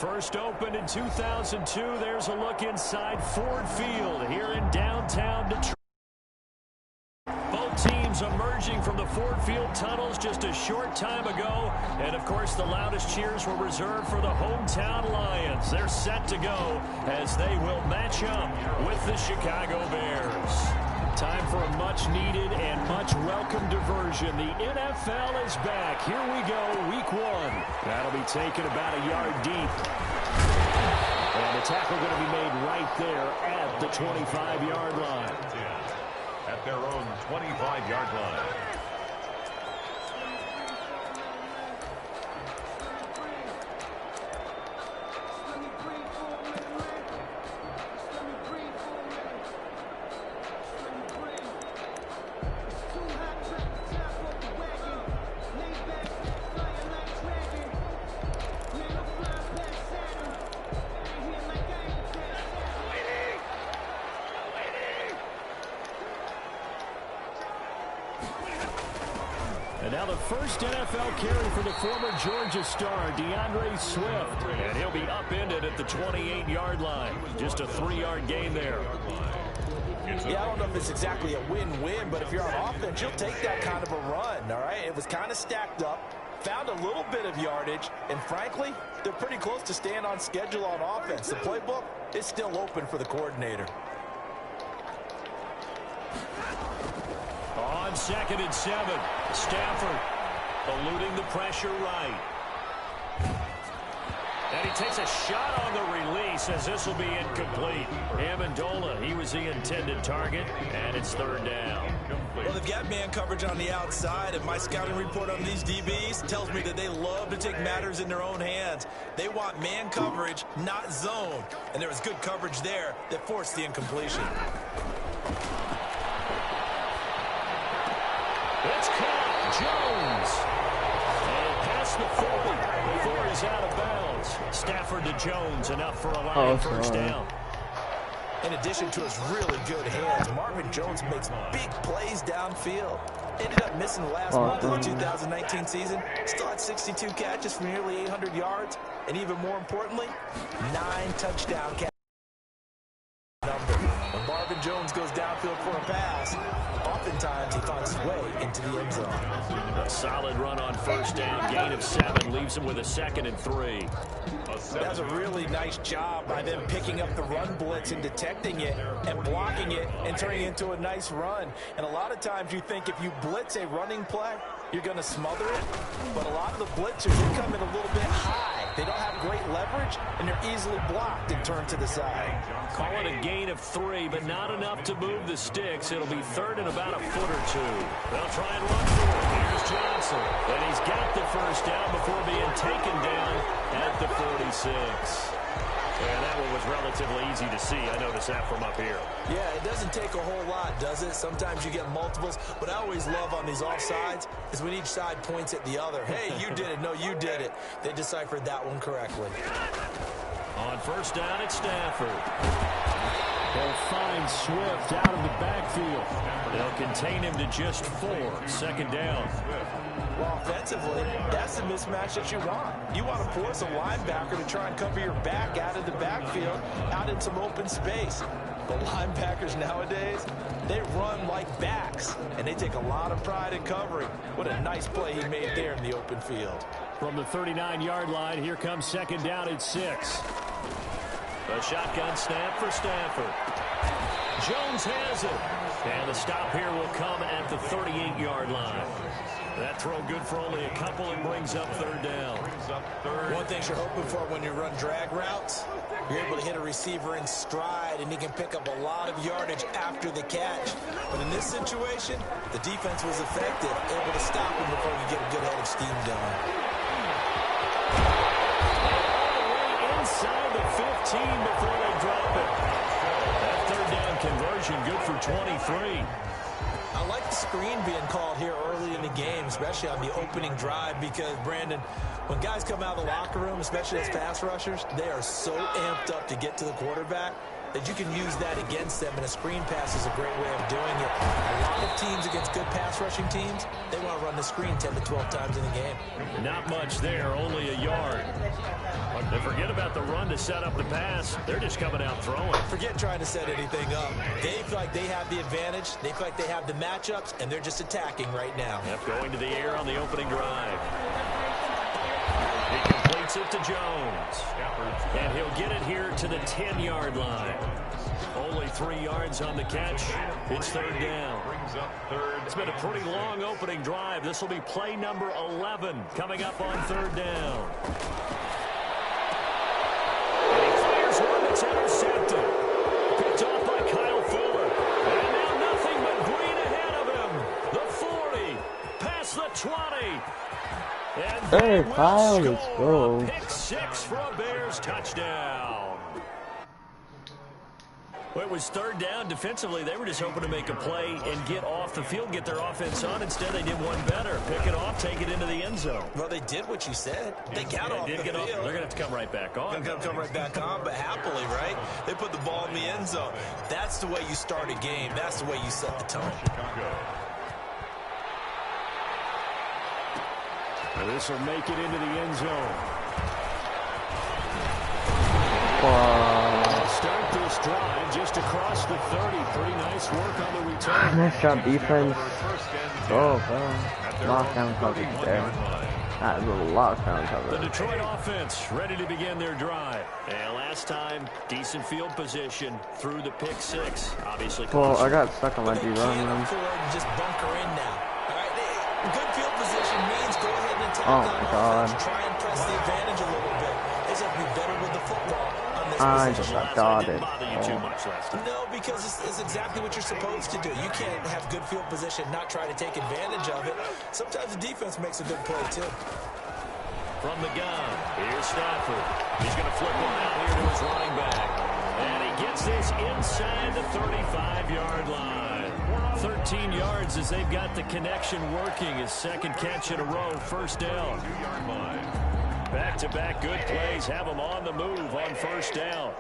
First opened in 2002. There's a look inside Ford Field here in downtown Detroit. Both teams emerging from the Ford Field tunnels just a short time ago. And, of course, the loudest cheers were reserved for the hometown Lions. They're set to go as they will match up with the Chicago Bears. Time for a much-needed and much-welcome diversion. The NFL is back. Here we go, Week 1. That'll be taken about a yard deep. And the tackle going to be made right there at the 25-yard line. At their own 25-yard line. And now the first NFL carry for the former Georgia star, DeAndre Swift. And he'll be upended at the 28-yard line. Just a 3-yard gain there. Yeah, I don't know if it's exactly a win-win, but if you're on offense, you'll take that kind of a run, all right? It was kind of stacked up, found a little bit of yardage, and frankly, they're pretty close to staying on schedule on offense. The playbook is still open for the coordinator. On 2nd and 7, Stafford eluding the pressure right. And he takes a shot on the release as this will be incomplete. Amendola, he was the intended target, and it's 3rd down. Well, they've got man coverage on the outside, and my scouting report on these DBs tells me that they love to take matters in their own hands. They want man coverage, not zone. And there was good coverage there that forced the incompletion. It's caught. Jones. And past the 40 before he's out of bounds. Stafford to Jones, enough for a line first down. In addition to his really good hands, Marvin Jones makes big plays downfield. Ended up missing the last month of the 2019 season. Still had 62 catches for nearly 800 yards. And even more importantly, 9 touchdown catches. When Marvin Jones goes downfield for a pass, oftentimes he finds his way into the end zone. A solid run on first down, gain of 7, leaves him with a 2nd and 3. That's a really nice job by them picking up the run blitz and detecting it and blocking it and turning it into a nice run. And a lot of times you think if you blitz a running play, you're going to smother it. But a lot of the blitzers, they come in a little bit high. They don't have great leverage, and they're easily blocked and turned to the side. Call it a gain of 3, but not enough to move the sticks. It'll be 3rd and about a foot or 2. They'll try and run for it. Here's Johnson. And he's got the first down before being taken down at the 46. And that one was relatively easy to see. I noticed that from up here. Yeah, it doesn't take a whole lot, does it? Sometimes you get multiples. What I always love on these offsides is when each side points at the other. Hey, you did it. No, you did it. They deciphered that one correctly. On first down, it's Stafford. They'll find Swift out of the backfield. They'll contain him to just 4. 2nd down. Well, offensively, that's the mismatch that you want. You want to force a linebacker to try and cover your back out of the backfield, out in some open space. The linebackers nowadays, they run like backs, and they take a lot of pride in covering. What a nice play he made there in the open field. From the 39-yard line, here comes 2nd down at 6. A shotgun snap for Stafford. Jones has it. And the stop here will come at the 38-yard line. That throw good for only a couple and brings up 3rd down. One thing you're hoping for when you run drag routes, you're able to hit a receiver in stride, and he can pick up a lot of yardage after the catch. But in this situation, the defense was effective, able to stop him before he get a good head of steam going. Inside the 15 before they drop it. That 3rd down conversion good for 23. I like the screen being called here early in the game, especially on the opening drive, because, Brandon, when guys come out of the locker room, especially as pass rushers, they are so amped up to get to the quarterback. that you can use that against them, and a screen pass is a great way of doing it. A lot of teams against good pass rushing teams, they want to run the screen 10 to 12 times in a game. Not much there, only a yard. They forget about the run to set up the pass. They're just coming out throwing. Forget trying to set anything up. They feel like they have the advantage. They feel like they have the matchups, and they're just attacking right now. Yep, going to the air on the opening drive. He completes it to Jones. And he'll get it here to the 10-yard line. Only 3 yards on the catch. It's third down. It's been a pretty long opening drive. This will be play number 11 coming up on third down. And he fires one that's intercepted. Picked off by Kyle Fuller. And now nothing but green ahead of him. The 40, past the 20. And Hey, Kyle, let's go. Pick 6 for a Bears touchdown. Well, it was third down. Defensively, they were just hoping to make a play and get off the field, get their offense on. Instead, they did one better. Pick it off, take it into the end zone. Well, they did what you said. They got off the field. They're going to have to come right back on. They're going to come right back on, but happily, right? They put the ball in the end zone. That's the way you start a game. That's the way you set the tone. And this will make it into the end zone. Start this drive just across the 30. Pretty nice work on the return. Nice job, defense. Oh, well. Lockdown coverage there. That is a lockdown The coverage. Detroit offense ready to begin their drive. And last time, decent field position through the pick 6. Obviously, Well, I got stuck on my They D-run can't run. afford to just bunker in now. All right, good field position means go ahead and attack Oh, on my God. offense. Try and press the advantage a little bit. They just have to be better with the football on this I position. just got didn't dotted. bother you too Oh. much last time. No, because it's exactly what you're supposed to do. You can't have good field position, not try to take advantage of it. Sometimes the defense makes a good play, too. From the gun, here's Stafford. He's going to flip one out here to his running back. And he gets this inside the 35-yard line. 13 yards as they've got the connection working. His second catch in a row, first down. Back-to-back good plays have him on the move on first down.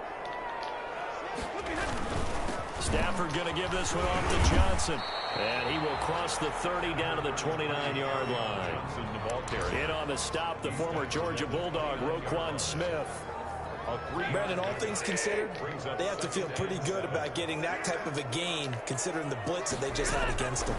Stafford going to give this one off to Johnson. And he will cross the 30 down to the 29-yard line. In on the stop, the former Georgia Bulldog, Roquan Smith. Brandon, all things considered, they have to feel pretty good about getting that type of a gain, considering the blitz that they just had against them.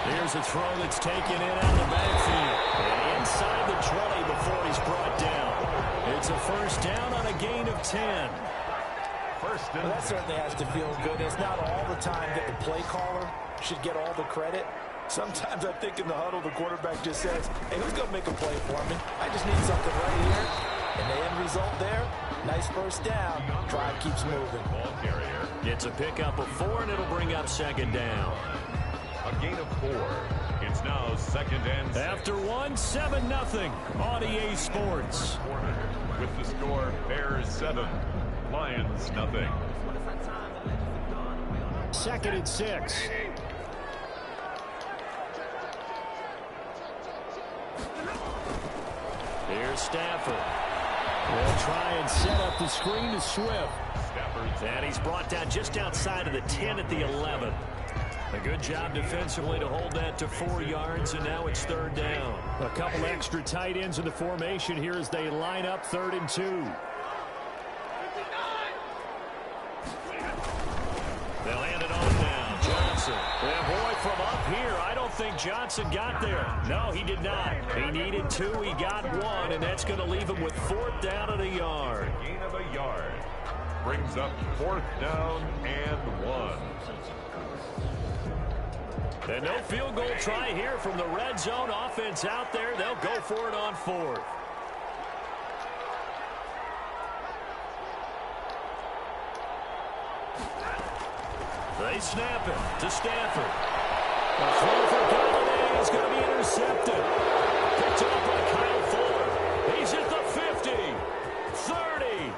Here's a throw that's taken in out of the backfield. And inside the 20 before he's brought down. It's a first down on a gain of 10. Well, that certainly has to feel good. It's not all the time that the play caller should get all the credit. Sometimes I think in the huddle, the quarterback just says, hey, who's going to make a play for me? I just need something right here. And the end result there, nice first down. Drive keeps moving. It's a pickup of 4, and it'll bring up second down. A gain of 4. It's now second and 6. After 1, 7-0 on EA Sports. With the score, Bears 7, Lions nothing. Second and 6. Here's Stafford. They'll try and set up the screen to Swift. And he's brought down just outside of the 10 at the 11. A good job defensively to hold that to 4 yards, and now it's third down. A couple extra tight ends in the formation here as they line up 3rd and 2. They'll hand it on now. Johnson. And boy, from up here, I don't think Johnson got there. No, he did not. He needed 2. He got 1, and that's going to leave him with 4th down and a yard. Gain of a yard. Brings up 4th down and 1. And no field goal try here from the red zone offense out there. They'll go for it on 4th. They snap it to Stafford. A throw for Galladay is going to be intercepted. Picked up by Kyle Fuller. He's at the 50, 30,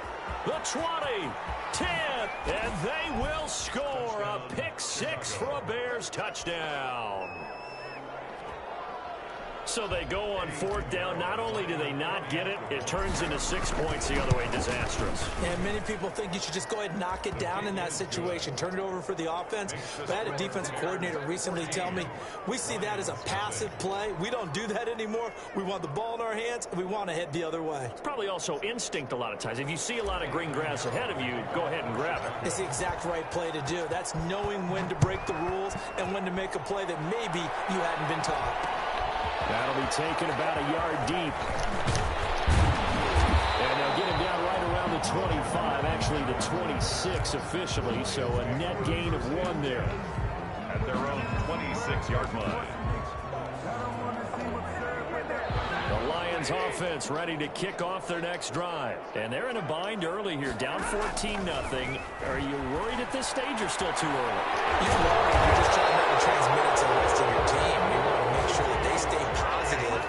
the 20, 10, and they will score a pick 6 for a Bears touchdown. So they go on 4th down. Not only do they not get it, it turns into 6 points the other way. Disastrous. And many people think you should just go ahead and knock it down in that situation. Turn it over for the offense. But I had a defensive coordinator recently tell me, we see that as a passive play. We don't do that anymore. We want the ball in our hands, and we want to head the other way. It's probably also instinct a lot of times. If you see a lot of green grass ahead of you, go ahead and grab it. It's the exact right play to do. That's knowing when to break the rules and when to make a play that maybe you hadn't been taught. That'll be taken about a yard deep. And they'll get him down right around the 25, actually the 26 officially, so a net gain of 1 there. At their own 26-yard line. The Lions offense ready to kick off their next drive. And they're in a bind early here, down 14-0. Are you worried at this stage or still too early? You're worried. You're just trying not to transmit it to the rest of your team. You want to make sure that they stay positive.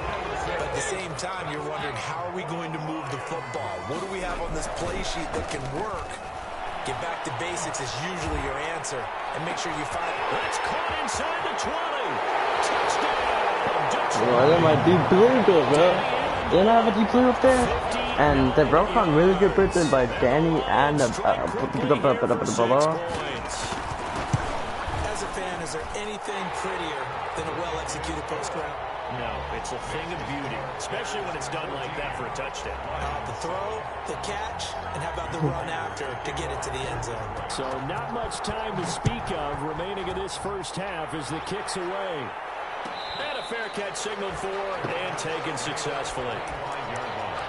But at the same time, you're wondering, how are we going to move the football? What do we have on this play sheet that can work? Get back to basics is usually your answer. And make sure you find it. That's caught inside the 20. Touchdown. Well, that might be blue good, bro. They don't have a deep blue up there. And they broke on really good written by Danny and As a fan, is there anything prettier than a well-executed post route? No, it's a thing of beauty, especially when it's done like that for a touchdown. The throw, the catch, and how about the run after to get it to the end zone? So not much time to speak of remaining in this first half as the kick's away. And a fair catch signaled for and taken successfully. 5-yard line.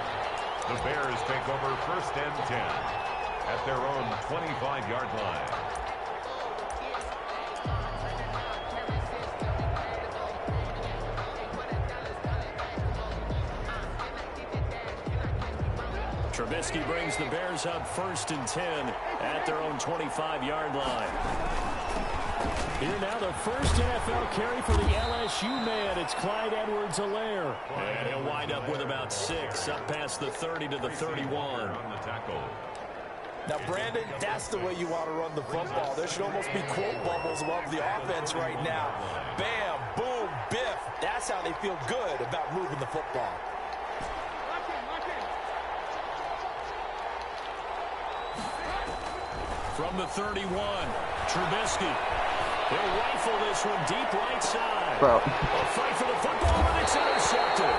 The Bears take over 1st and 10 at their own 25-yard line. Trubisky brings the Bears up 1st and 10 at their own 25-yard line. Here now the first NFL carry for the LSU man. It's Clyde Edwards-Helaire. And he'll wind up with about 6 up past the 30 to the 31. On the tackle. Now, Brandon, that's the way you want to run the football. There should almost be quote bubbles above the offense right now. Bam, boom, biff. That's how they feel good about moving the football. From the 31, Trubisky. He'll rifle this one deep right side. Bro. A fight for the football, and it's intercepted.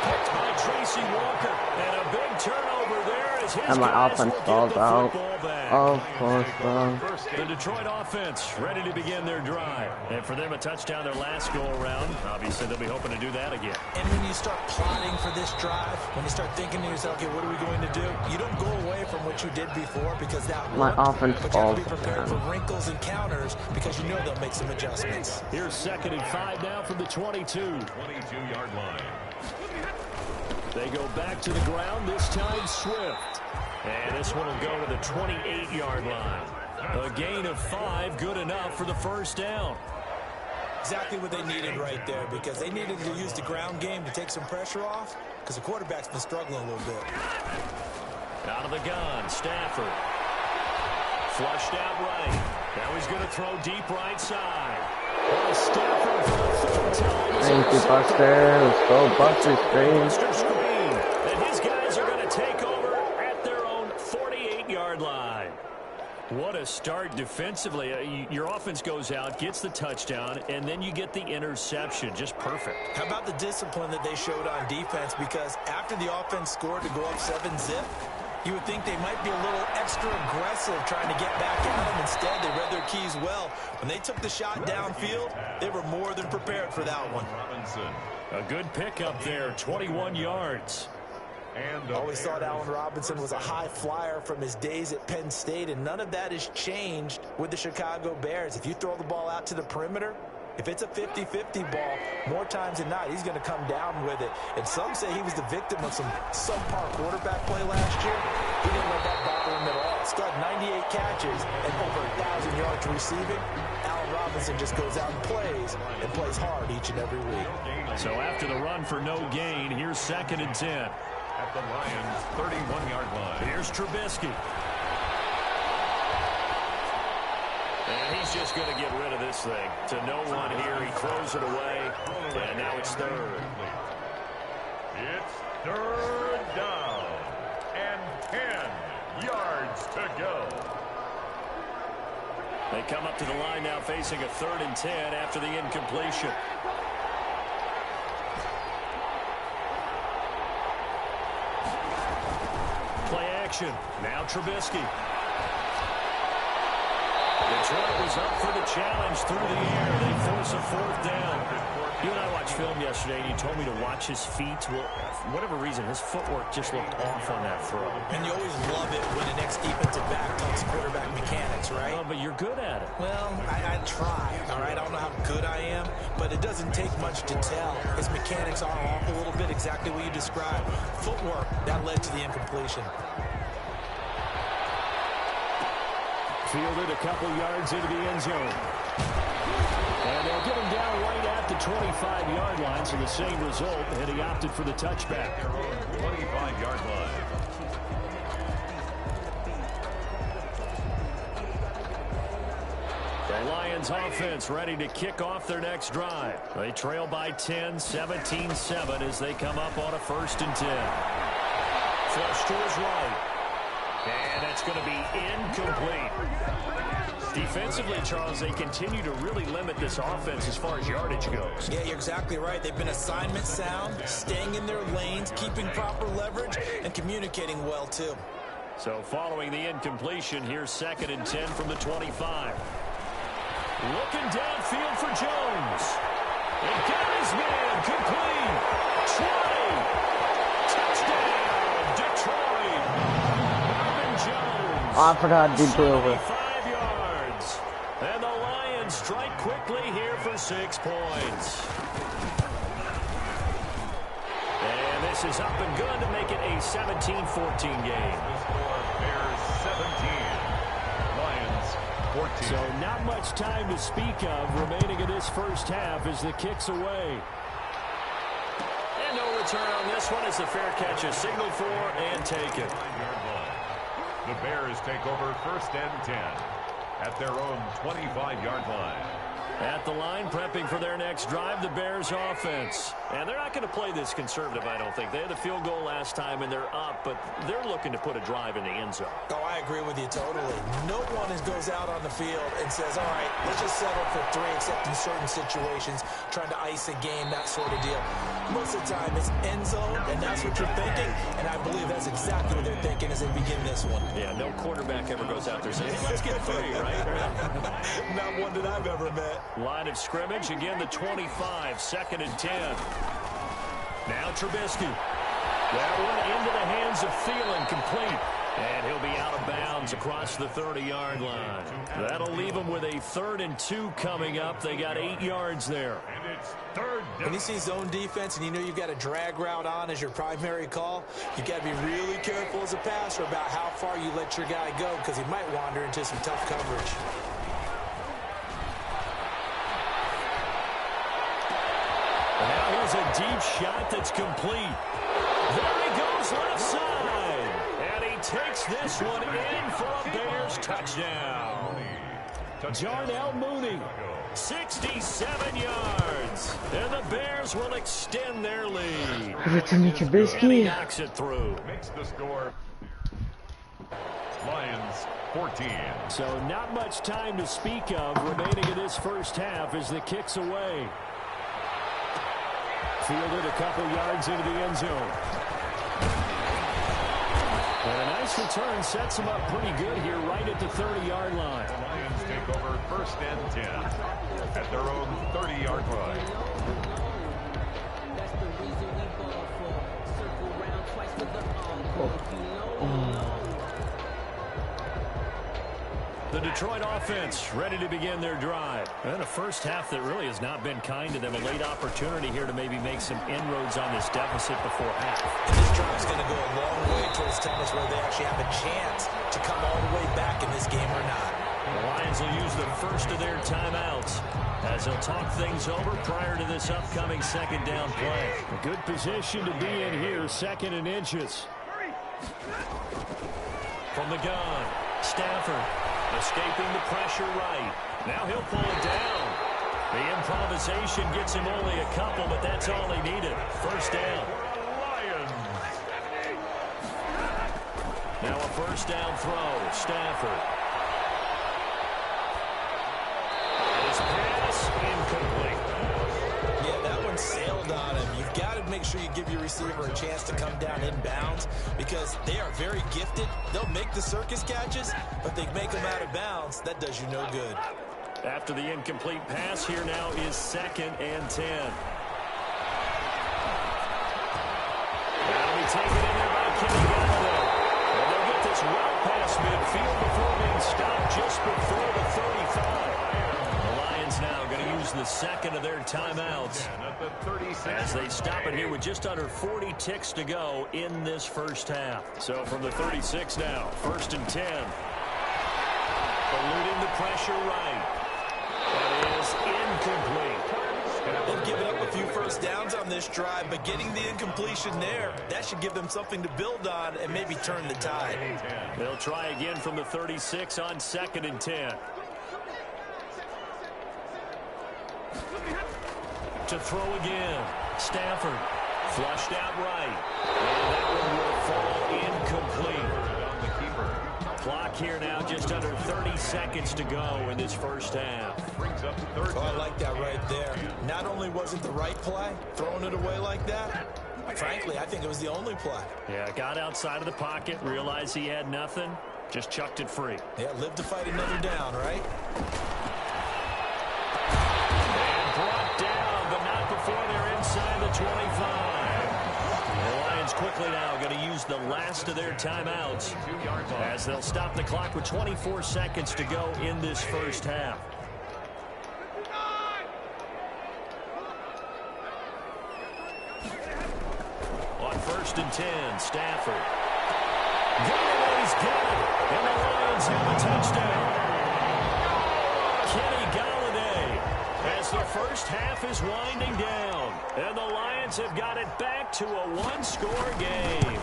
Picked by Tracy Walker. And a big turnover there as his And my guys offense will get falls the out. football back. Of course, bro. The Detroit offense ready to begin their drive. And for them, a touchdown their last go-around. Obviously, they'll be hoping to do that again. And when you start plotting for this drive, when you start thinking to yourself, okay, what are we going to do? You don't go away from what you did before because that My worked. offense But you have falls to be prepared down. for wrinkles and counters because you know they'll make some adjustments. Here's 2nd and 5 now from the 22. 22-yard line. They go back to the ground, this time Swift. And this one will go to the 28-yard line. A gain of 5, good enough for the first down. Exactly what they needed right there because they needed to use the ground game to take some pressure off because the quarterback's been struggling a little bit. Out of the gun, Stafford. Flushed out right. Now he's going to throw deep right side. Stafford for the 3rd time. Thank you, Buster. Let's go, Buster Screen. Buster Screen. And his guys are going to take over at their own 48-yard line. What a start defensively. Your offense goes out, gets the touchdown, and then you get the interception. Just perfect. How about the discipline that they showed on defense? Because after the offense scored to go up 7-zip, you would think they might be a little extra aggressive trying to get back at them. Instead, they read their keys well. When they took the shot downfield, they were more than prepared for that one. Robinson. A good pickup there, 21 yards. And Always thought Allen Robinson was a high flyer from his days at Penn State, and none of that has changed with the Chicago Bears. If you throw the ball out to the perimeter, if it's a 50-50 ball, more times than not, he's going to come down with it. And some say he was the victim of some subpar quarterback play last year. He didn't let that bother him at all. Still had 98 catches and over 1,000 yards receiving. Allen Robinson just goes out and plays hard each and every week. So after the run for no gain, here's 2nd and 10. At the Lions' 31-yard line. Here's Trubisky. And he He's just going to get rid of this thing. To no one here. He throws it away. And now it's third. It's third down. And 10 yards to go. They come up to the line now facing a 3rd and 10 after the incompletion. Play action. Now Trubisky. Detroit was up for the challenge through the air. They force a 4th down. You and I watched film yesterday, and you told me to watch his feet. Well, for whatever reason, his footwork just looked off on that throw. And you always love it when the next defensive back talks quarterback mechanics, right? Oh, but you're good at it. Well, I try, all right? I don't know how good I am, but it doesn't take much to tell. His mechanics are off a little bit, exactly what you described. Footwork, that led to the incompletion. Fielded a couple yards into the end zone. And they'll get him down right at the 25-yard line, so the same result, and he opted for the touchback. Their own 25-yard line. The Lions offense ready to kick off their next drive. They trail by 10, 17-7 as they come up on a 1st and 10. Flush to his right. And that's going to be incomplete. Defensively, Charles, they continue to really limit this offense as far as yardage goes. Yeah, you're exactly right. They've been assignment sound, staying in their lanes, keeping proper leverage, and communicating well, too. So following the incompletion, here's 2nd and 10 from the 25. Looking downfield for Jones. And got his man complete. 20. Touchdown, Detroit. Marvin Jones. Oh, I forgot deep over. 5 yards. And the Lions strike quickly here for 6 points. And this is up and good to make it a 17-14 game. The score, Bears 17. Lions 14. So not much time to speak of remaining in this first half as the kick's away. And no return on this one as the fair catch is signaled for and taken. The Bears take over 1st and 10 at their own 25-yard line. At the line, prepping for their next drive, the Bears offense. And they're not going to play this conservative, I don't think. They had the field goal last time, and they're up, but they're looking to put a drive in the end zone. Oh, I agree with you totally. No one goes out on the field and says, all right, let's just settle for 3, except in certain situations, trying to ice a game, that sort of deal. Most of the time, it's end zone, and that's what you're thinking, and I believe that's exactly what they're thinking as they begin this one. Yeah, no quarterback ever goes out there saying, let's get 3, right? Not one that I've ever met. Line of scrimmage, again the 25, 2nd and 10. Now Trubisky. That one into the hands of Thielen, complete. And he'll be out of bounds across the 30-yard line. That'll leave him with a 3rd and 2 coming up. They got 8 yards there. And it's 3rd down. When you see zone defense and you know you've got a drag route on as your primary call, you got to be really careful as a passer about how far you let your guy go because he might wander into some tough coverage. Now here's a deep shot that's complete. There he goes left side. And he takes this one in for a Bears touchdown. Jarnell Mooney, 67 yards. And the Bears will extend their lead. Everton And he Trubisky. knocks it through. Makes the score. Lions 14. So not much time to speak of remaining in this first half as the kick's away. Fielded a couple yards into the end zone. And a nice return sets him up pretty good here right at the 30-yard line. The Lions take over 1st and 10 at their own 30-yard line. The Detroit offense ready to begin their drive. And a first half that really has not been kind to them. A late opportunity here to maybe make some inroads on this deficit before half. And this drive's going to go a long way towards telling us whether they actually have a chance to come all the way back in this game or not. The Lions will use the first of their timeouts as they'll talk things over prior to this upcoming 2nd down play. A good position to be in here, 2nd and inches. From the gun, Stafford escaping the pressure right. Now he'll pull it down. The improvisation gets him only a couple, but that's all he needed. First down. Now a first down throw. Stafford. His pass incomplete. Yeah, that one sailed on him. You've got to make sure you give your receiver a chance to come down inbounds because they are very gifted. They'll make the circus catches, but they make them out of bounds. That does you no good. After the incomplete pass, here now is 2nd and 10. That'll be taken in there by Kenny Galladay. And they'll get this well past midfield before being stopped just before the 35. The Lions now going to use the second of their timeouts as they stop it here with just under 40 ticks to go in this first half. So from the 36 now, 1st and 10. Eluding the pressure right. That is incomplete. They've given up a few first downs on this drive, but getting the incompletion there, that should give them something to build on and maybe turn the tide. They'll try again from the 36 on 2nd and 10. To throw again. Stafford flushed out right. And that one will fall incomplete. Clock here now, just under 30 seconds to go in this first half. Oh, I like that right there. Not only was it the right play, throwing it away like that, frankly, I think it was the only play. Yeah, got outside of the pocket, realized he had nothing, just chucked it free. Yeah, live to fight another down, right? And brought down, but not before they're inside the 25. The Lions quickly now going to use the last of their timeouts as they'll stop the clock with 24 seconds to go in this first half. On 1st and 10, Stafford. Galladay's got it, and the Lions have a touchdown. Kenny Galladay as the first half is winding down, and the Lions have got it back to a one-score game.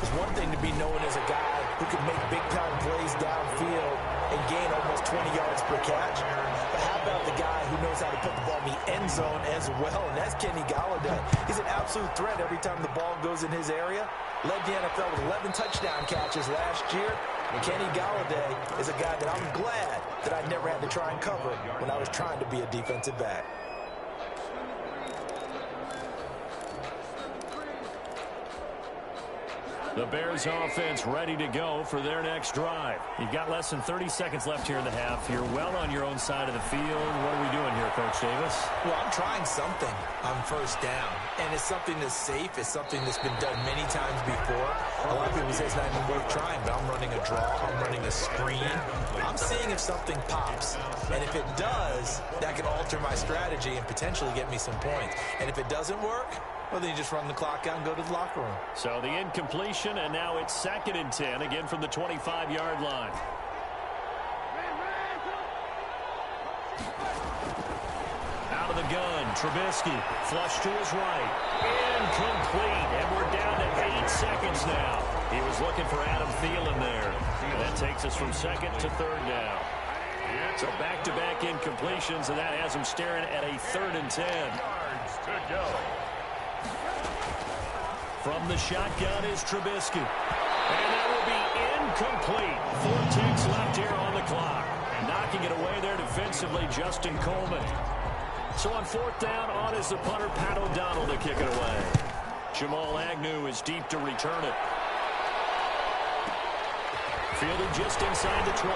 It's one thing to be known as a guy who can make big-time plays downfield and gain almost 20 yards per catch. But how about the guy who knows how to put the ball in the end zone as well, and that's Kenny Galladay. He's an absolute threat every time the ball goes in his area. Led the NFL with 11 touchdown catches last year. Kenny Galladay is a guy that I'm glad that I never had to try and cover when I was trying to be a defensive back. The Bears offense ready to go for their next drive. You've got less than 30 seconds left here in the half. You're well on your own side of the field. What are we doing here, Coach Davis? Well, I'm trying something on first down, and it's something that's safe. It's something that's been done many times before. A lot of people say it's not even worth trying, but I'm running a draw. I'm running a screen. I'm seeing if something pops, and if it does, that can alter my strategy and potentially get me some points. And if it doesn't work, well, then you just run the clock out and go to the locker room. So the incompletion, and now it's 2nd and 10, again from the 25-yard line. Out of the gun, Trubisky, flush to his right. Incomplete, and we're down to 8 seconds now. He was looking for Adam Thielen there. And that takes us from 2nd to 3rd down. So back-to-back incompletions, and that has him staring at a 3rd and 10. From the shotgun is Trubisky. And that will be incomplete. 4 ticks left here on the clock. Knocking it away there defensively, Justin Coleman. So on 4th down, on is the punter, Pat O'Donnell, to kick it away. Jamal Agnew is deep to return it. Fielded just inside the 20.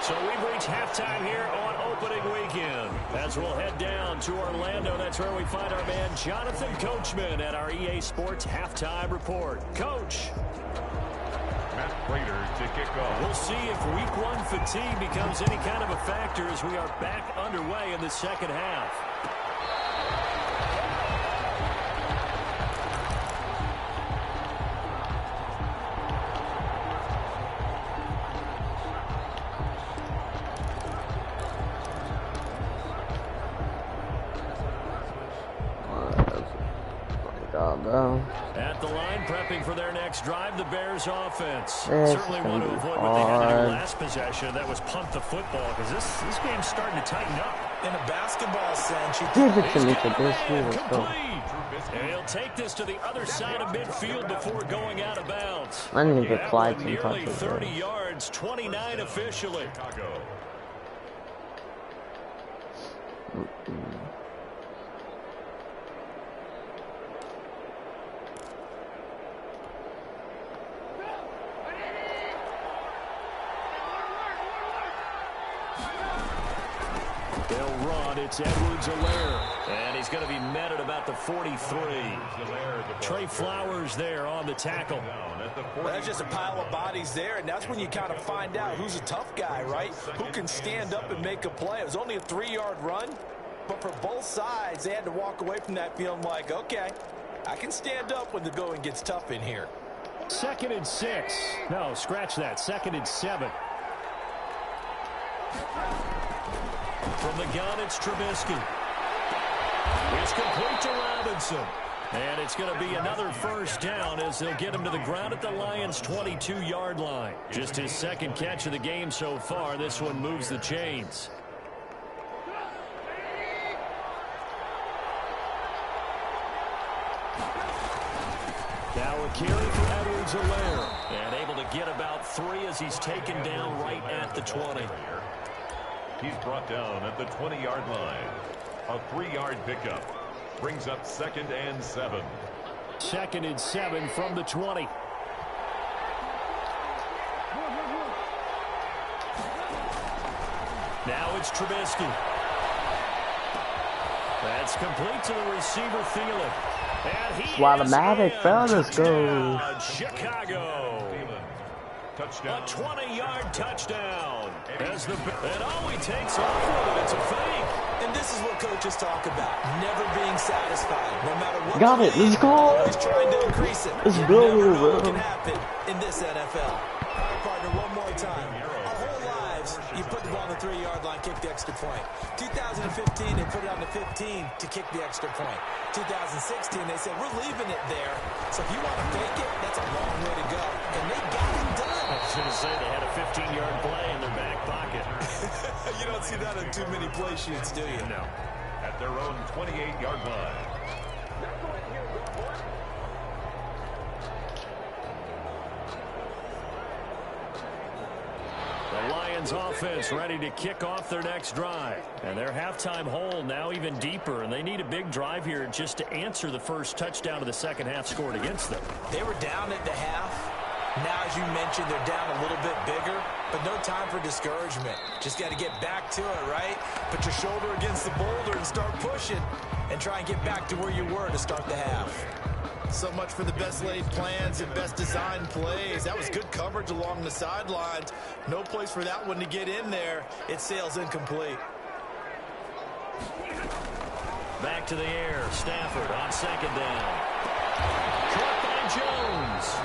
So we've reached halftime here on opening weekend. As we'll head down to Orlando, that's where we find our man Jonathan Coachman at our EA Sports Halftime Report. Coach. Matt Prater to kick off. We'll see if week 1 fatigue becomes any kind of a factor as we are back underway in the second half. At the line, prepping for their next drive, the Bears offense. Certainly want to avoid what they had to do last possession. That was punt the football, because this game's starting to tighten up. In a basketball sense, you give it to me for this. Let's go. And he'll take this to the other side of midfield before going out of bounds. I need to get Clyde some nearly touches. 30 yards, 29 officially. They'll run. It's Edwards-Helaire. And he's going to be met at about the 43. Trey Flowers there on the tackle. Well, that's just a pile of bodies there, and that's when you kind of find out who's a tough guy, right? Who can stand up and make a play. It was only a 3-yard run, but for both sides, they had to walk away from that feeling like, okay, I can stand up when the going gets tough in here. 2nd and 6. No, scratch that. 2nd and 7. From the gun, it's Trubisky. It's complete to Robinson. And it's going to be another first down as they'll get him to the ground at the Lions' 22-yard line. Just his 2nd catch of the game so far. This one moves the chains. Now a carry for Edwards-Helaire. And able to get about 3 as he's taken down right at the 20. He's brought down at the 20-yard line. A 3-yard pickup. Brings up 2nd and 7. 2nd and 7 from the 20. Now it's Trubisky. That's complete to the receiver, Thielen. And he Swallomatic, fellas, go. Chicago. Touchdown. A 20-yard touchdown. And all he takes off with it, it's a fake. And this is what coaches talk about. Never being satisfied. No matter what. Got it. Let's go. Always trying to increase it. Let's You go, never know bro. what can happen in this NFL. All right, partner, one more time. Our whole lives, you put the ball on the 3-yard line, kick the extra point. 2015, they put it on the 15 to kick the extra point. 2016, they said, we're leaving it there. So if you want to fake it, that's a long way to go. And they got it done. I was going to say they had a 15-yard play in their back pocket. You don't see that on too many play sheets, do you? No. At their own 28-yard line. The Lions offense ready to kick off their next drive. And their halftime hole now even deeper. And they need a big drive here just to answer the first touchdown of the second half scored against them. They were down at the half. Now, as you mentioned, they're down a little bit bigger, but no time for discouragement. Just got to get back to it, right? Put your shoulder against the boulder and start pushing and try and get back to where you were to start the half. So much for the best laid plans and best designed plays. That was good coverage along the sidelines. No place for that one to get in there. It sails incomplete. Back to the air. Stafford on 2nd down. Caught by Jones.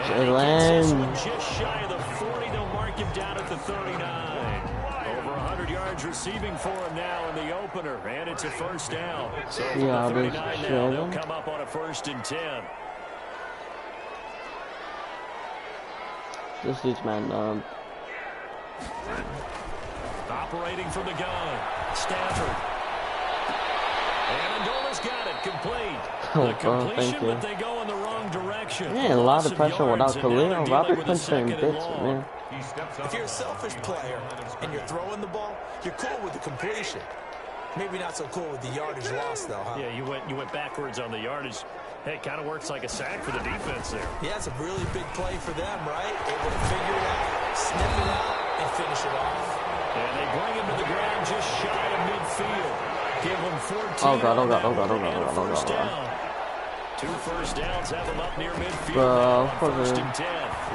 And he gets this one just shy of the 40. They'll mark him down at the 39. Over 100 yards receiving for him now in the opener. And it's a first down. So from the 39 now, they'll come up on a 1st and 10. This dude's man. Operating from the gun. Stafford. Amendola's got it. Complete. The completion, but they go in the wrong direction. Yeah, a lot of pressure without Khalil. Robinson bits it, man. If you're a selfish player and you're throwing the ball, you're cool with the completion. Maybe not so cool with the yardage loss, though, huh? Yeah, you went backwards on the yardage. Hey, it kind of works like a sack for the defense there. Yeah, it's a really big play for them, right? Able to figure it out, snip it out, and finish it off. And they bring him to the ground just shy of midfield. Give him 14. Oh, God. First down. 2 first downs have him up near midfield. Bro, 1st and 10.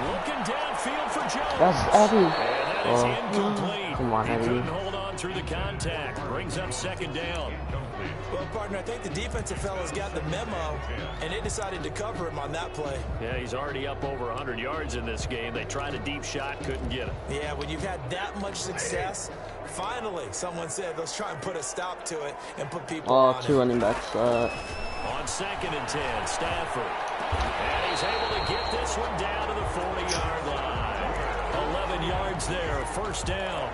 Looking downfield for Jones. That's Eddie. And that is incomplete. Come on, He Eddie. couldn't hold on through the contact. Brings up second down. Well, partner, I think the defensive fellas got the memo, and they decided to cover him on that play. Yeah, he's already up over 100 yards in this game. They tried a deep shot, couldn't get it. Yeah, when you've had that much success, finally, someone said, let's try and put a stop to it and put people on Two it. running backs. On 2nd and 10, Stafford. And he's able to get this one down to the 40-yard line. 11 yards there, first down.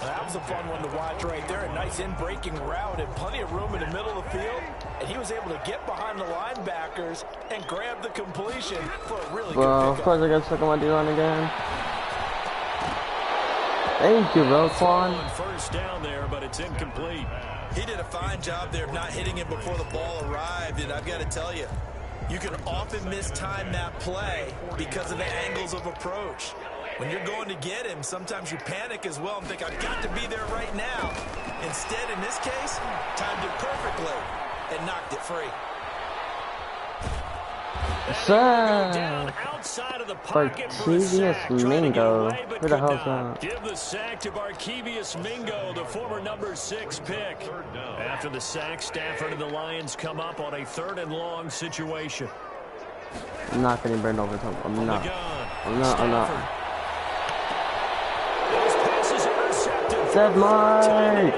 That was a fun one to watch right there. A nice in-breaking route and plenty of room in the middle of the field. And he was able to get behind the linebackers and grab the completion for a really good Well, pickup. of course I got stuck on my D-line again. Thank you, Roquan. On first down there, but it's incomplete. He did a fine job there of not hitting him before the ball arrived, and I've got to tell you, you can often mistime that play because of the angles of approach. When you're going to get him, sometimes you panic as well and think, I've got to be there right now. Instead, in this case, timed it perfectly and knocked it free. Down outside of the pocket for a sack. Barkevius Trying to get Mingo. away, but Who the could hell's not. that? Give the sack to Barkevius Mingo, the former number 6 pick. After the sack, Stafford and the Lions come up on a 3rd and long situation. I'm not getting burned over top. I'm not. I'm not. Stafford. His pass is intercepted. Dead Mike.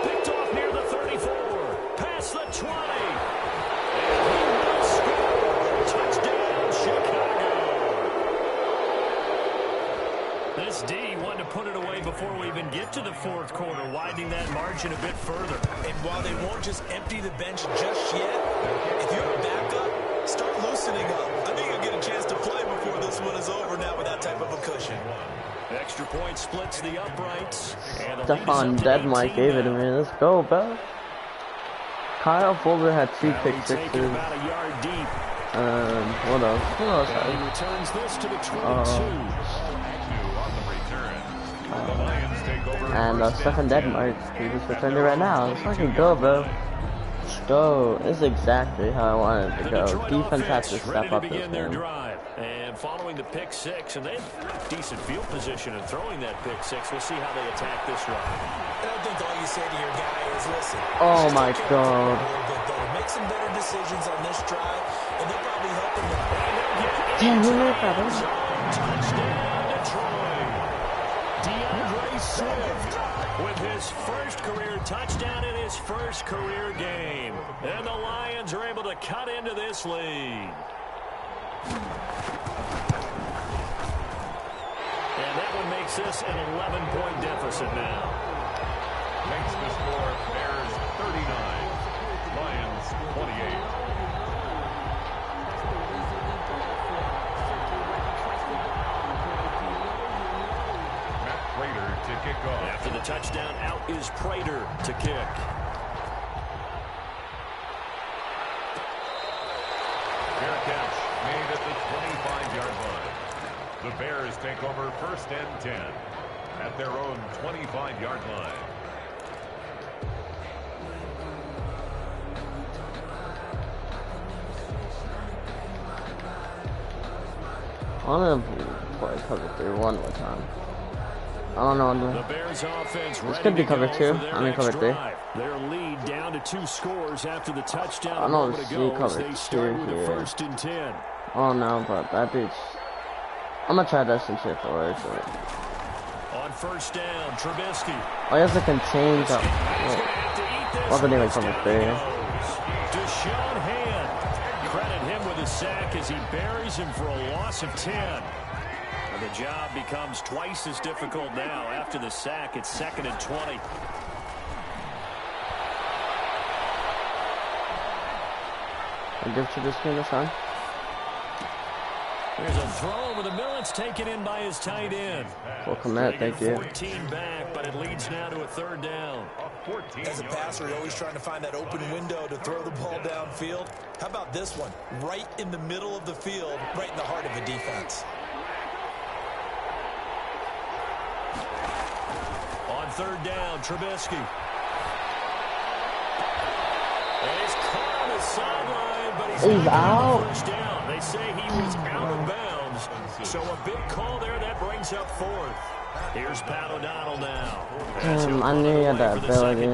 Picked off near the 34. Past the 20. And he will score. Touchdown, Chicago. This D wanted to put it away before we even get to the 4th quarter, widening that margin a bit further. And while they won't just empty the bench just yet, if you're a backup, start loosening up. I think you'll get a chance to play before this one is over now with that type of a cushion. Extra point splits the uprights. And the lead is Stephon up to Dead Mike 18 gave it to now. me. Let's go, bro. Kyle Fuller had 2 Now pick we take it sixes. about a yard deep. What else? Who else? And he returns this to the 22. On the return. The Lions take over And first Stephon and Dead 10 Mike. He just at returned it their right own now. Let's 22 fucking go, bro. line. Let's go. This is exactly how I wanted to The go. Detroit Defense has to offense ready step to up this begin their game. drive. And following the pick 6, and they have decent field position and throwing that pick 6. We'll see how they attack this run. I don't think all you say to your guy is, listen. Oh just my take care of the God. ball a little bit, though. Make some better decisions on this drive, and they'll probably help him. Damn, who made that? Touchdown, Detroit. DeAndre Swift with his first career touchdown in his first career game. And the Lions are able to cut into this lead. And that one makes this an 11-point deficit now. Makes the score Bears 39, Lions 28. Matt Prater to kick off. After the touchdown, out is Prater to kick. Fair catch made at the 25-yard line. The Bears take over first and 10 at their own 25-yard line. I want to play cover 3 one more time. I don't know. The Bears offense This ready could be to cover go 2. for their I mean next cover 3. drive. Their lead down to 2 scores after the touchdown I a don't moment see ago as cover they start 2 with a here. 1st and 10. Oh no, but that dude's. I'm gonna try this and shit for it. On first down, Trubisky. Oh, he has to contain the. He's gonna have to eat this. Wasn't even First cover down 3. he goes. Deshaun Hand. Credit him with a sack as he buries him for a loss of 10. And the job becomes twice as difficult now. After the sack, it's 2nd and 20. I give Trubisky this time. There's a throw over the middle. It's taken in by his tight end. Full commit, thank you. 14 back, but it leads now to a 3rd down. As a passer, you're always trying to find that open window to throw the ball downfield. How about this one? Right in the middle of the field, right in the heart of the defense. On 3rd down, Trubisky. And he's caught on the sideline, but He's out. First down. They say he was out of bounds. So a big call there that brings up 4th. Here's Pat O'Donnell now. I knew he had that ability.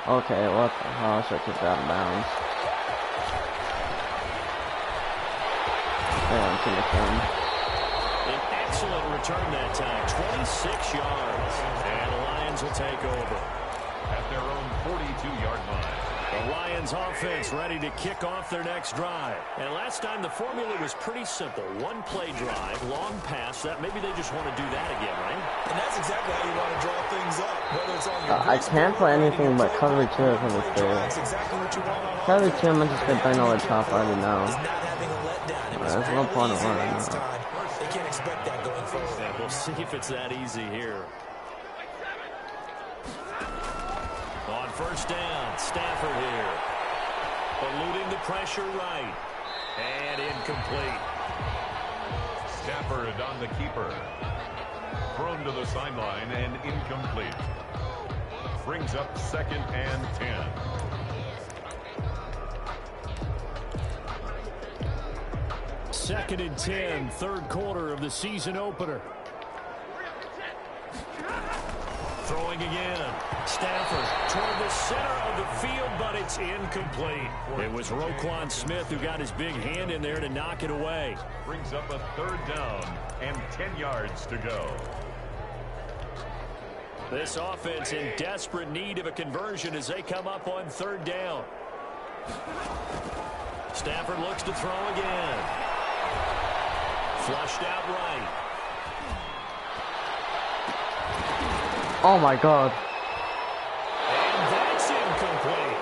Okay, what the hell? I should kick out of bounds. Yeah, I'm too much. An excellent return that time. 26 yards. And the Lions will take over. At their own 42-yard line. The Lions offense ready to kick off their next drive. And last time the formula was pretty simple. One play drive, long pass. That maybe they just want to do that again, right? And that's exactly how you want to draw things up. Whether it's on your I can't play anything but cover 2 or cover 3. That's exactly what you want on Cover 2, I'm just gonna bang over the top already now. is not having a letdown. There's no point in running now. They can't expect that going forward. And we'll see if it's that easy here. On first down, Stafford here. Eluding the pressure right. And incomplete. Stafford on the keeper. Thrown to the sideline and incomplete. Brings up 2nd and 10. Second and 10, third quarter of the season opener. Throwing again. Stafford toward the center of the field, but it's incomplete. It was Roquan Smith who got his big hand in there to knock it away. Brings up a 3rd down and 10 yards to go. This offense in desperate need of a conversion as they come up on 3rd down. Stafford looks to throw again. Flushed out right. Oh my god. And that's incomplete.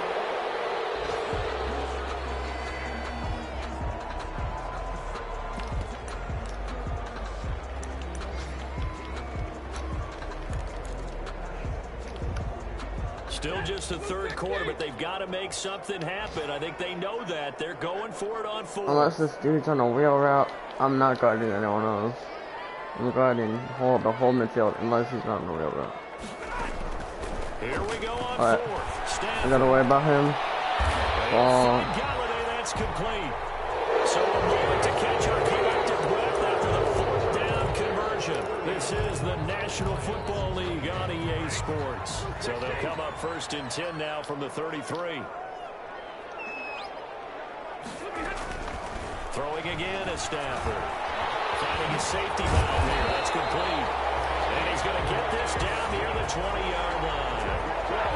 Still just the third quarter, but they've got to make something happen. I think they know that. They're going for it on 4. Unless this dude's on a wheel route, I'm not guarding anyone else. I'm guarding the whole midfield unless he's not on the wheel route. Here we go on All right. 4th. I gotta worry about him. Ball. Galladay, that's complete. So a moment to catch our collective breath after the 4th down conversion. This is the National Football League on EA Sports. So they'll come up 1st and 10 now from the 33. Throwing again at Stafford. Finding a safety valve here. That's complete. And he's going to get this down near the 20-yard line.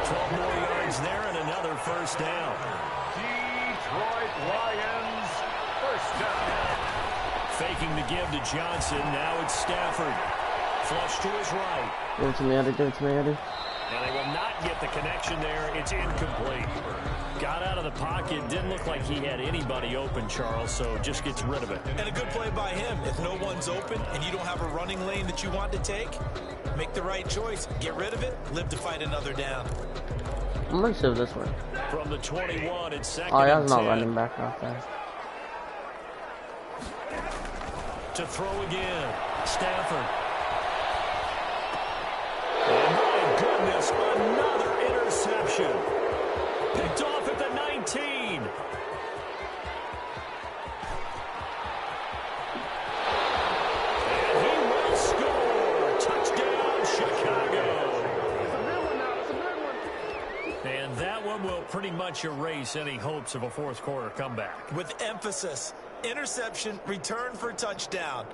12 more yards there and another 1st down. Detroit Lions, 1st down. Faking the give to Johnson. Now it's Stafford. Flush to his right. Give it to me, Eddie. Give it to me, Eddie. And they will not get the connection there. It's incomplete. Got out of the pocket. Didn't look like he had anybody open, Charles, so just gets rid of it. And a good play by him. If no one's open and you don't have a running lane that you want to take, make the right choice. Get rid of it. Live to fight another down. I'm gonna shoot this way. From the 21 and 2nd Oh, and that's not 10. running back out there. To throw again. Stafford. And my goodness, another interception. Picked off at the 19. And he will score. Touchdown, Chicago. And that one will pretty much erase any hopes of a 4th quarter comeback. With emphasis, interception, return for touchdown.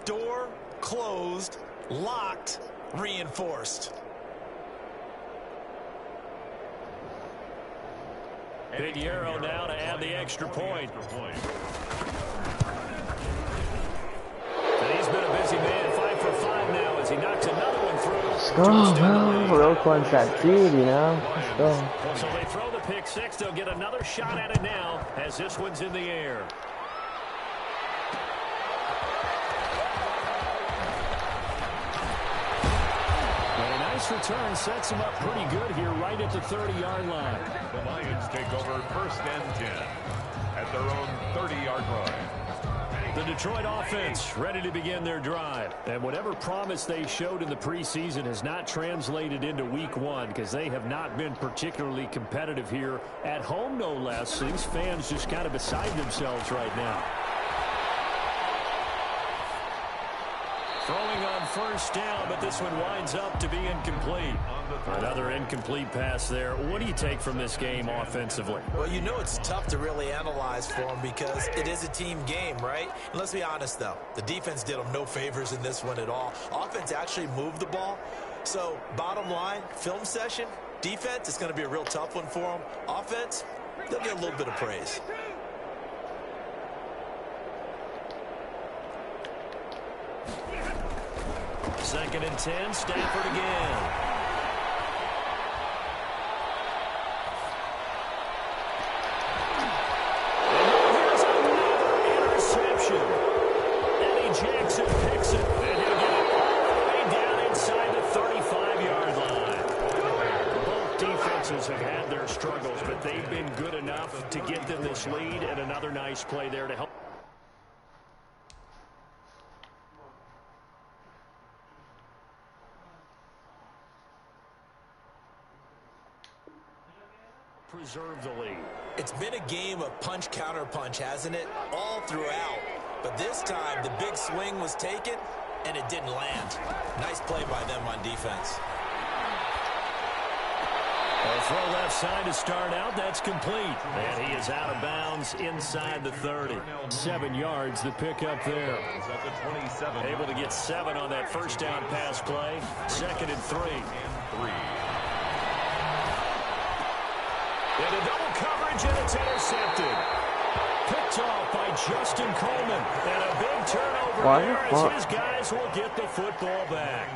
Door closed, locked, reinforced. Pinheiro now to add the extra point. And he's been a busy man, 5 for 5 now as he knocks another one through. Let's go, man. Roquan's that dude, you know? Let's go. So they throw the pick 6. They'll get another shot at it now as this one's in the air. Nice return sets him up pretty good here right at the 30-yard line. The Lions take over 1st and 10 at their own 30-yard line. The Detroit offense ready to begin their drive. And whatever promise they showed in the preseason has not translated into week 1 because they have not been particularly competitive here at home, no less. These fans just kind of beside themselves right now. From first down, but this one winds up to be incomplete. Another incomplete pass there. What do you take from this game offensively? Well, you know it's tough to really analyze for them because it is a team game, right? And let's be honest, though. The defense did them no favors in this one at all. Offense actually moved the ball. So, bottom line, film session, defense, it's going to be a real tough one for them. Offense, they'll get a little bit of praise. Second and 10, Stafford again. Jackson picks it, and he'll get it all the way down inside the 35-yard line. Both defenses have had their struggles, but they've been good enough to get them this lead, and another nice play there to help. Preserve the lead. It's been a game of punch-counter-punch, hasn't it? All throughout. But this time, the big swing was taken, and it didn't land. Nice play by them on defense. A throw left side to start out. That's complete. And he is out of bounds inside the 30. 7 yards, the pickup there. Able to get 7 on that first down pass play. Second and 3. And a double coverage, and it's intercepted. Picked off by Justin Coleman. And a big turnover there as his guys will get the football back.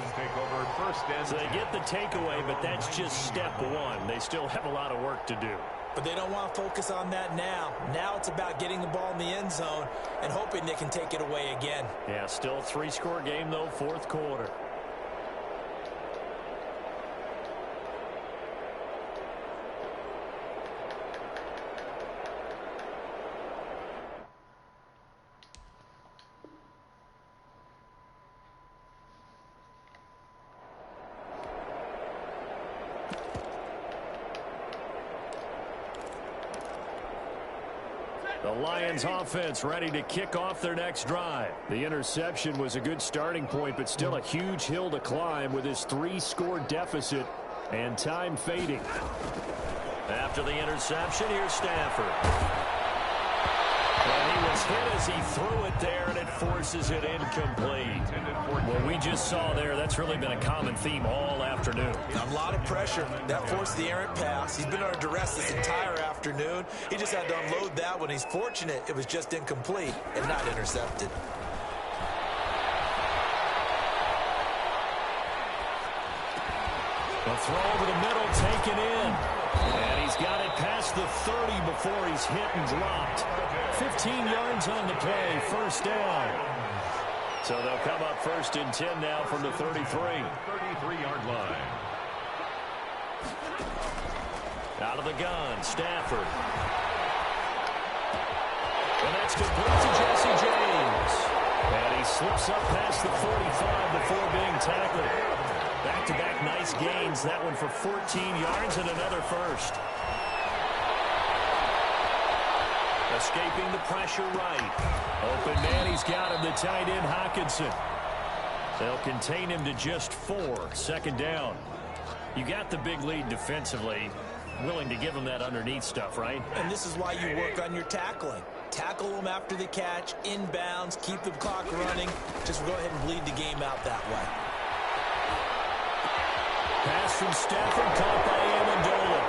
So they get the takeaway, but that's just step one. They still have a lot of work to do. But they don't want to focus on that now. Now it's about getting the ball in the end zone and hoping they can take it away again. Yeah, still a 3-score game, though, fourth quarter. The Lions offense ready to kick off their next drive. The interception was a good starting point, but still a huge hill to climb with his 3-score deficit and time fading. After the interception, here's Stafford. And he was hit as he threw it there, and it forces it incomplete. What we just saw there, that's really been a common theme all afternoon. A lot of pressure. That forced the errant pass. He's been under duress this entire afternoon. He just had to unload that one. He's fortunate it was just incomplete and not intercepted. The throw over the middle taken in. And he's got it past the 30 before he's hit and dropped. 15 yards on the play, first down. So they'll come up first and 10 now from the 33. 33-yard line. Out of the gun, Stafford. And that's complete to Jesse James. And he slips up past the 45 before being tackled. Back-to-back nice gains. That one for 14 yards and another first. Escaping the pressure right. Open man, he's got him, the tight end, Hockenson. They'll contain him to just 4. Second down. You got the big lead defensively. Willing to give him that underneath stuff, right? And this is why you work on your tackling. Tackle them after the catch, inbounds, keep the clock running. Just go ahead and bleed the game out that way. Pass from Stafford, caught by Amendola.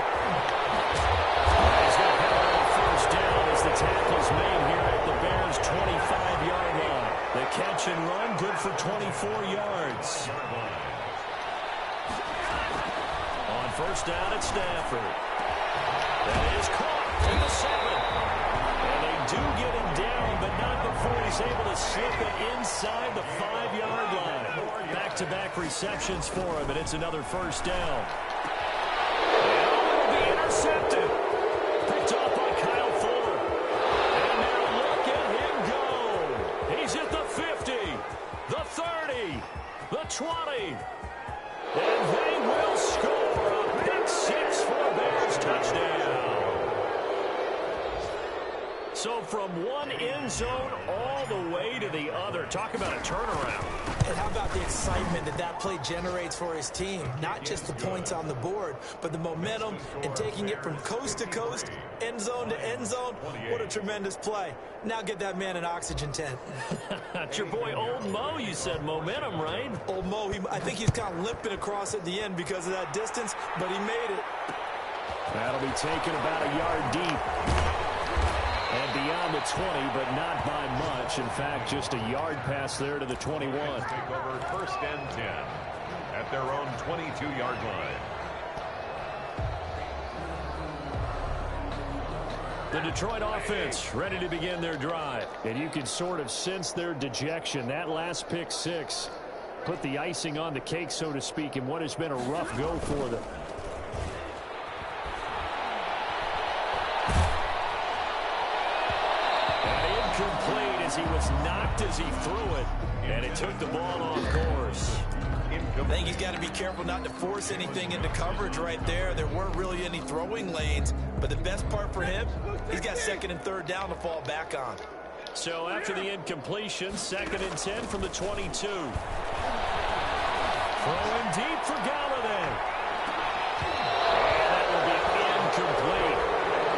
He's going to have a first down as the tackle's made here at the Bears' 25-yard line. The catch and run, good for 24 yards. On first down at Stafford. That is caught to the 7. And they do get him down, but not before he's able to slip it inside the 5-yard line. Back-to-back receptions for him, and it's another first down. And will be intercepted. Picked off by Kyle Fuller. And now look at him go. He's at the 50, the 30, the 20. And they will score a big 6 for a Bears touchdown. So from one end zone all the way to the other. Talk about a turnaround. And how about the excitement that that play generates for his team? Not just the points on the board, but the momentum and taking it from coast to coast, end zone to end zone. What a tremendous play. Now get that man an oxygen tent. It's your boy Old Mo, you said. Momentum, right? Old Mo, I think he's kind of limping across at the end because of that distance, but he made it. That'll be taken about a yard deep. And beyond the 20, but not by much. In fact, just a yard pass there to the 21. Take over first and 10 at their own 22-yard line. The Detroit offense ready to begin their drive. And you can sort of sense their dejection. That last pick six put the icing on the cake, so to speak, in what has been a rough go for them. He was knocked as he threw it, and it took the ball off course. I think he's got to be careful not to force anything into coverage right there. There weren't really any throwing lanes, but the best part for him, he's got second and third down to fall back on. So after the incompletion, second and 10 from the 22. Throwing deep for Galladay. And that will be incomplete.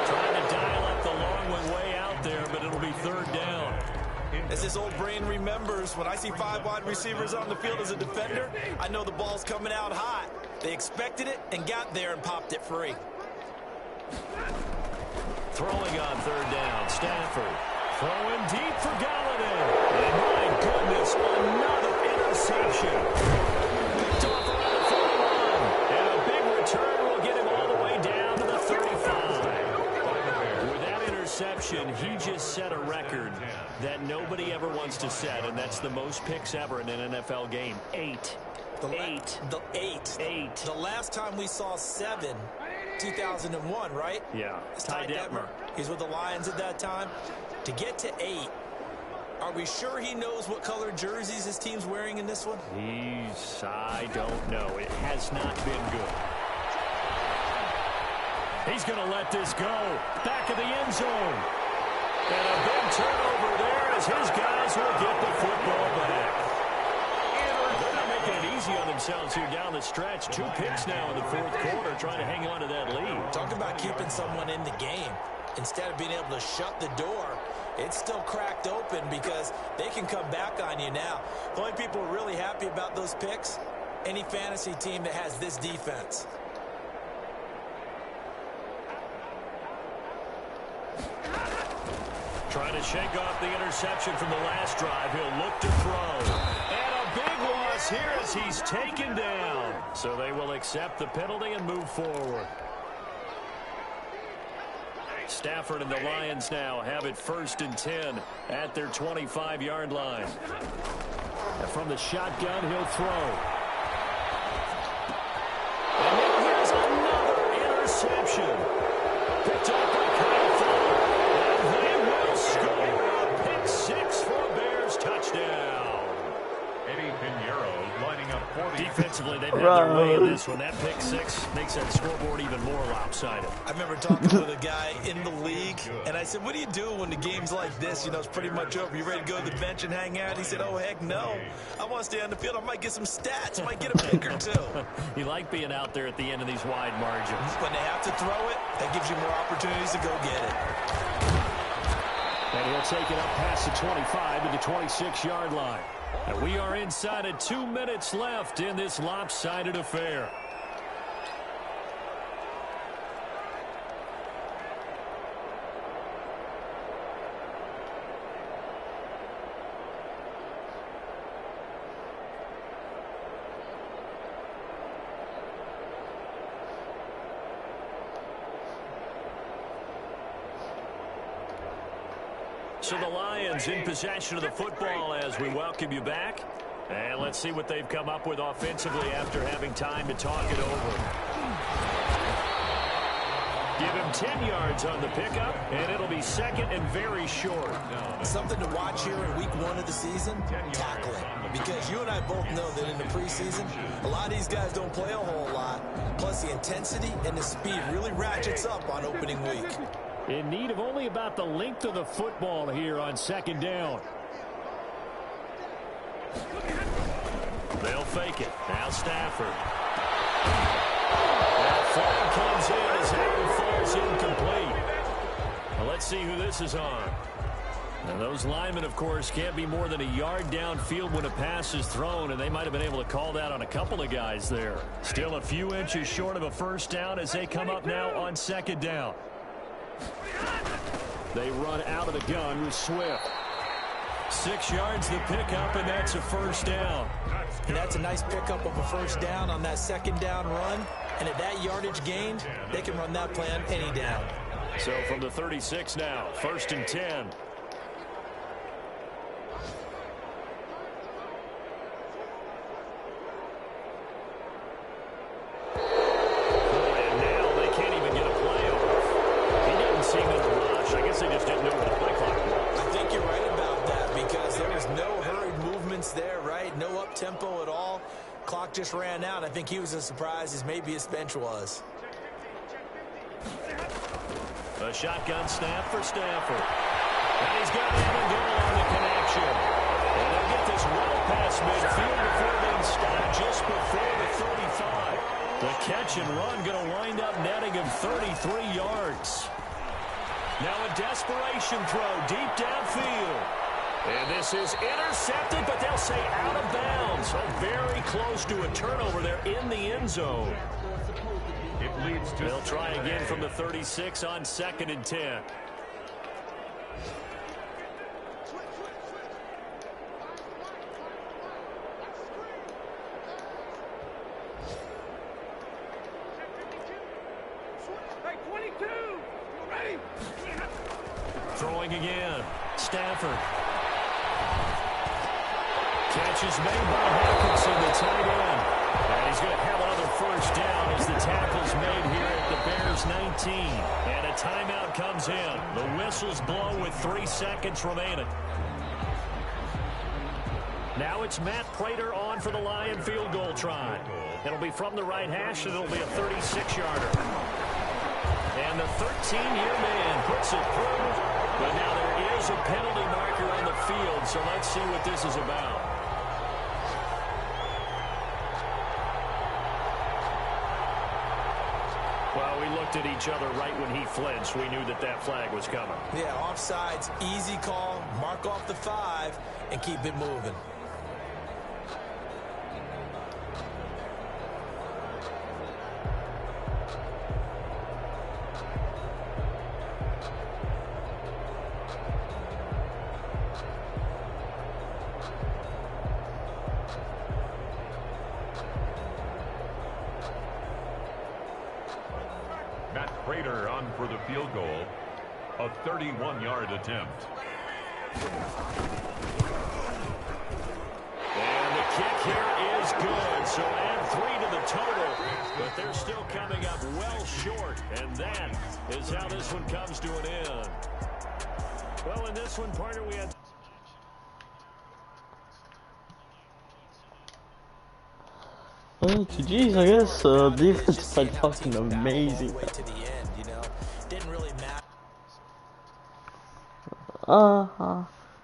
Trying to dial up the long one way out there, but it'll be third down. As this old brain remembers, when I see 5 wide receivers on the field as a defender, I know the ball's coming out hot. They expected it and got there and popped it free. Throwing on third down, Stafford. Throwing deep for Galladay. And my goodness, another interception. Picked off around the 41. And a big return will get him all the way down to the 35. With that interception, he just set a record that nobody ever wants to set, and that's the most picks ever in an NFL game. 8. The last time we saw 7, 2001, right? Yeah. It's Ty Detmer. He's with the Lions at that time. To get to 8, are we sure he knows what color jerseys his team's wearing in this one? I don't know. It has not been good. He's going to let this go. Back of the end zone. And a big turnover there as his guys will get the football back. They're not making it easy on themselves here down the stretch. 2 picks now in the fourth quarter, trying to hang on to that lead. Talk about keeping someone in the game. Instead of being able to shut the door, it's still cracked open because they can come back on you now. The only people who are really happy about those picks, any fantasy team that has this defense. Trying to shake off the interception from the last drive. He'll look to throw. And a big loss here as he's taken down. So they will accept the penalty and move forward. Stafford and the Lions now have it first and 10 at their 25-yard line. And from the shotgun, he'll throw. And now here's another interception. Picked up by Kyle Fuller. And they will score a pick 6 for a Bears touchdown. Eddie Pinheiro lining up 40. Defensively, they've had their way in this one. That pick 6 makes that scoreboard even more lopsided. I remember talking with a guy in the league, and I said, what do you do when the game's like this? You know, it's pretty much over. You ready to go to the bench and hang out? He said, oh, heck no. I want to stay on the field. I might get some stats. I might get a pick or 2. You like being out there at the end of these wide margins. When they have to throw it, that gives you more opportunities to go get it. And he'll take it up past the 25 to the 26-yard line. And we are inside of 2 minutes left in this lopsided affair. So the Lions in possession of the football as we welcome you back. And let's see what they've come up with offensively after having time to talk it over. Give him 10 yards on the pickup, and it'll be second and very short. Something to watch here in week 1 of the season, tackling. Because you and I both know that in the preseason, a lot of these guys don't play a whole lot. Plus, the intensity and the speed really ratchets up on opening week. In need of only about the length of the football here on second down. They'll fake it. Now Stafford. That flag comes in as that falls incomplete. Well, let's see who this is on. Now, those linemen, of course, can't be more than a yard downfield when a pass is thrown, and they might have been able to call that on a couple of guys there. Still a few inches short of a first down as they come up now on second down. They run out of the gun with Swift. 6 yards the pickup, and that's a first down. And that's a nice pickup of a first down on that second down run. And at that yardage gained, they can run that play on any down. So from the 36 now, 1st and 10. Tempo at all. Clock just ran out. I think he was as surprised as maybe his bench was. A shotgun snap for Stafford. And he's got Amendola on the connection. And they'll get this well past midfield before being stopped just before the 35. The catch and run going to wind up netting him 33 yards. Now a desperation throw deep downfield. And this is intercepted, but they'll say out of bounds. So very close to a turnover there in the end zone. It leads to They'll try again from the 36 on 2nd and 10. Throwing again. Stafford. Catch is made by Hawkinson, the tight end. And he's going to have another first down as the tackle's made here at the Bears 19. And a timeout comes in. The whistles blow with 3 seconds remaining. Now it's Matt Prater on for the Lion field goal try. It'll be from the right hash, and it'll be a 36-yarder. And the 13-year man puts it through. But now there is a penalty marker on the field, so let's see what this is about. Well, we looked at each other right when he flinched. We knew that that flag was coming. Yeah, offsides, easy call, mark off the 5, and keep it moving. Matt Prater on for the field goal. A 31-yard attempt. And the kick here is good. So add 3 to the total. But they're still coming up well short. And that is how this one comes to an end. Well, in this one, partner, we had... Geez, I guess defense is like fucking amazing. Didn't really matter.